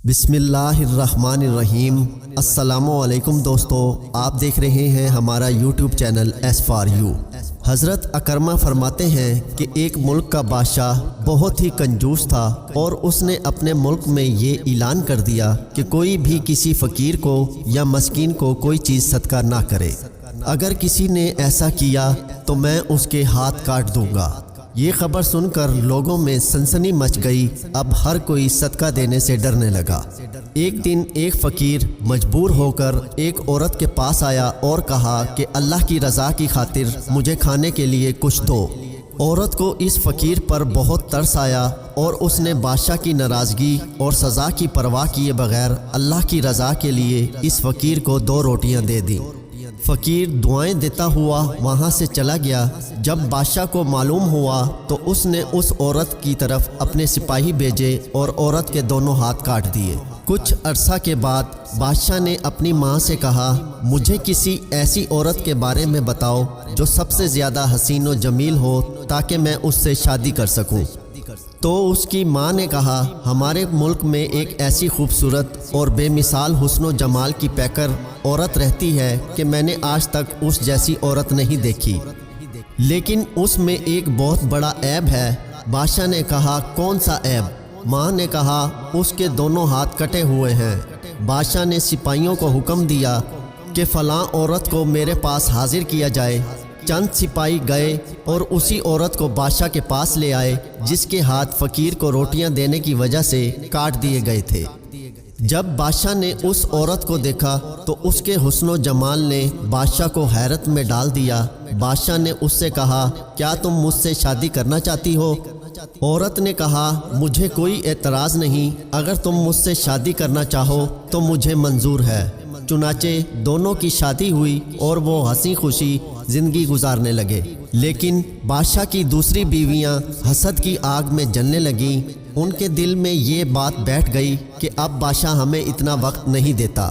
بسم اللہ الرحمن الرحیم۔ السلام علیکم دوستو، آپ دیکھ رہے ہیں ہمارا YouTube channel S for you. حضرت اکرمہ فرماتے ہیں کہ ایک ملک کا بادشاہ بہت ہی کنجوس تھا اور اس نے اپنے ملک میں یہ اعلان کر دیا کہ کوئی بھی کسی فقیر کو یا مسکین کو کوئی چیز صدقہ نہ کرے، اگر کسی نے ایسا کیا تو میں اس کے ہاتھ کاٹ دوں گا۔ یہ خبر سن کر لوگوں میں سنسنی مچ گئی۔ اب ہر کوئی صدقہ دینے سے ڈرنے لگا۔ ایک دن ایک فقیر مجبور ہو کر ایک عورت کے پاس آیا اور کہا کہ اللہ کی رضا کی خاطر مجھے کھانے کے لیے کچھ دو۔ عورت کو اس فقیر پر بہت ترس آیا اور اس نے بادشاہ کی ناراضگی اور سزا کی پرواہ کیے بغیر اللہ کی رضا کے لیے اس فقیر کو 2 روٹیاں دے دیں۔ فقیر دعائیں دیتا ہوا وہاں سے چلا گیا۔ جب بادشاہ کو معلوم ہوا تو اس نے اس عورت کی طرف اپنے سپاہی بھیجے اور عورت کے دونوں ہاتھ کاٹ دیے۔ کچھ عرصہ کے بعد بادشاہ نے اپنی ماں سے کہا، مجھے کسی ایسی عورت کے بارے میں بتاؤ جو سب سے زیادہ حسین و جمیل ہو تاکہ میں اس سے شادی کر سکوں۔ تو اس کی ماں نے کہا، ہمارے ملک میں ایک ایسی خوبصورت اور بے مثال حسن و جمال کی پیکر عورت رہتی ہے کہ میں نے آج تک اس جیسی عورت نہیں دیکھی، لیکن اس میں ایک بہت بڑا عیب ہے۔ بادشاہ نے کہا، کون سا عیب؟ ماں نے کہا، اس کے دونوں ہاتھ کٹے ہوئے ہیں۔ بادشاہ نے سپاہیوں کو حکم دیا کہ فلاں عورت کو میرے پاس حاضر کیا جائے۔ چند سپاہی گئے اور اسی عورت کو بادشاہ کے پاس لے آئے جس کے ہاتھ فقیر کو روٹیاں دینے کی وجہ سے کاٹ دیے گئے تھے۔ جب بادشاہ نے اس عورت کو دیکھا تو اس کے حسن و جمال نے بادشاہ کو حیرت میں ڈال دیا۔ بادشاہ نے اس سے کہا، کیا تم مجھ سے شادی کرنا چاہتی ہو؟ عورت نے کہا، مجھے کوئی اعتراض نہیں، اگر تم مجھ سے شادی کرنا چاہو تو مجھے منظور ہے۔ چنانچہ دونوں کی شادی ہوئی اور وہ ہنسی خوشی زندگی گزارنے لگے۔ لیکن بادشاہ کی دوسری بیویاں حسد کی آگ میں جلنے لگیں۔ ان کے دل میں یہ بات بیٹھ گئی کہ اب بادشاہ ہمیں اتنا وقت نہیں دیتا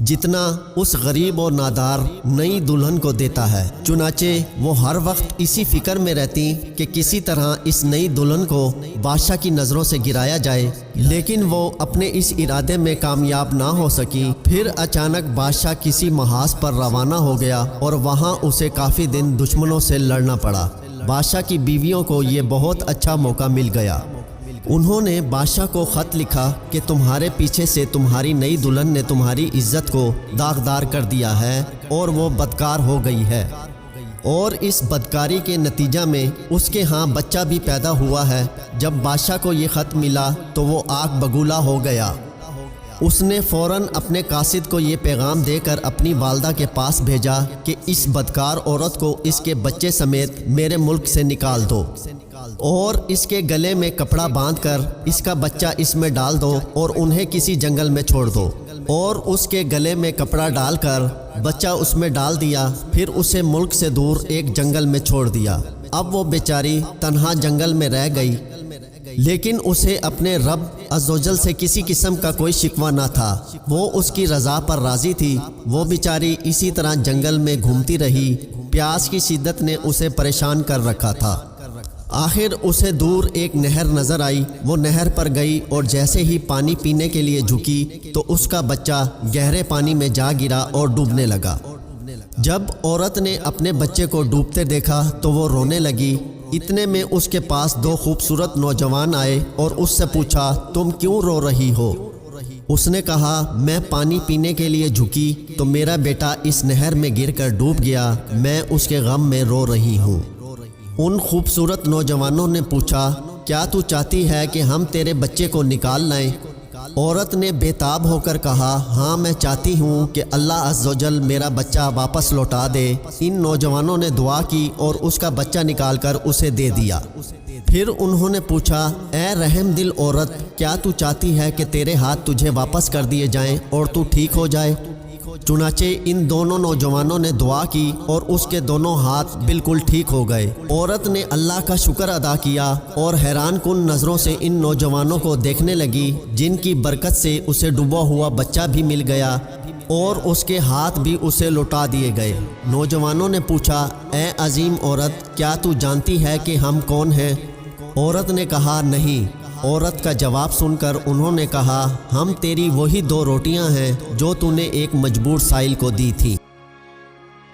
جتنا اس غریب اور نادار نئی دلہن کو دیتا ہے۔ چنانچہ وہ ہر وقت اسی فکر میں رہتی کہ کسی طرح اس نئی دلہن کو بادشاہ کی نظروں سے گرایا جائے، لیکن وہ اپنے اس ارادے میں کامیاب نہ ہو سکی۔ پھر اچانک بادشاہ کسی محاذ پر روانہ ہو گیا اور وہاں اسے کافی دن دشمنوں سے لڑنا پڑا۔ بادشاہ کی بیویوں کو یہ بہت اچھا موقع مل گیا۔ انہوں نے بادشاہ کو خط لکھا کہ تمہارے پیچھے سے تمہاری نئی دلہن نے تمہاری عزت کو داغدار کر دیا ہے اور وہ بدکار ہو گئی ہے، اور اس بدکاری کے نتیجہ میں اس کے ہاں بچہ بھی پیدا ہوا ہے۔ جب بادشاہ کو یہ خط ملا تو وہ آگ بگولا ہو گیا۔ اس نے فوراً اپنے قاصد کو یہ پیغام دے کر اپنی والدہ کے پاس بھیجا کہ اس بدکار عورت کو اس کے بچے سمیت میرے ملک سے نکال دو اور اس کے گلے میں کپڑا باندھ کر اس کا بچہ اس میں ڈال دو اور انہیں کسی جنگل میں چھوڑ دو۔ اور اس کے گلے میں کپڑا ڈال کر بچہ اس میں ڈال دیا، پھر اسے ملک سے دور ایک جنگل میں چھوڑ دیا۔ اب وہ بیچاری تنہا جنگل میں رہ گئی، لیکن اسے اپنے رب عزوجل سے کسی قسم کا کوئی شکوہ نہ تھا۔ وہ اس کی رضا پر راضی تھی۔ وہ بیچاری اسی طرح جنگل میں گھومتی رہی۔ پیاس کی شدت نے اسے پریشان کر رکھا تھا۔ آخر اسے دور ایک نہر نظر آئی۔ وہ نہر پر گئی اور جیسے ہی پانی پینے کے لیے جھکی تو اس کا بچہ گہرے پانی میں جا گرا اور ڈوبنے لگا۔ جب عورت نے اپنے بچے کو ڈوبتے دیکھا تو وہ رونے لگی۔ اتنے میں اس کے پاس 2 خوبصورت نوجوان آئے اور اس سے پوچھا، تم کیوں رو رہی ہو؟ اس نے کہا، میں پانی پینے کے لیے جھکی تو میرا بیٹا اس نہر میں گر کر ڈوب گیا، میں اس کے غم میں رو رہی ہوں۔ ان خوبصورت نوجوانوں نے پوچھا، کیا تو چاہتی ہے کہ ہم تیرے بچے کو نکال لائیں؟ عورت نے بے تاب ہو کر کہا، ہاں میں چاہتی ہوں کہ اللہ عز و جل میرا بچہ واپس لوٹا دے۔ ان نوجوانوں نے دعا کی اور اس کا بچہ نکال کر اسے دے دیا۔ پھر انہوں نے پوچھا، اے رحم دل عورت، کیا تو چاہتی ہے کہ تیرے ہاتھ تجھے واپس کر دیے جائیں اور تو ٹھیک ہو جائے؟ چنانچہ ان دونوں نوجوانوں نے دعا کی اور اس کے دونوں ہاتھ بالکل ٹھیک ہو گئے۔ عورت نے اللہ کا شکر ادا کیا اور حیران کن نظروں سے ان نوجوانوں کو دیکھنے لگی، جن کی برکت سے اسے ڈوبا ہوا بچہ بھی مل گیا اور اس کے ہاتھ بھی اسے لوٹا دیے گئے۔ نوجوانوں نے پوچھا، اے عظیم عورت، کیا تو جانتی ہے کہ ہم کون ہیں؟ عورت نے کہا، نہیں۔ عورت کا جواب سن کر انہوں نے کہا ہم تیری وہی 2 روٹیاں ہیں جو تو نے ایک مجبور سائل کو دی تھی۔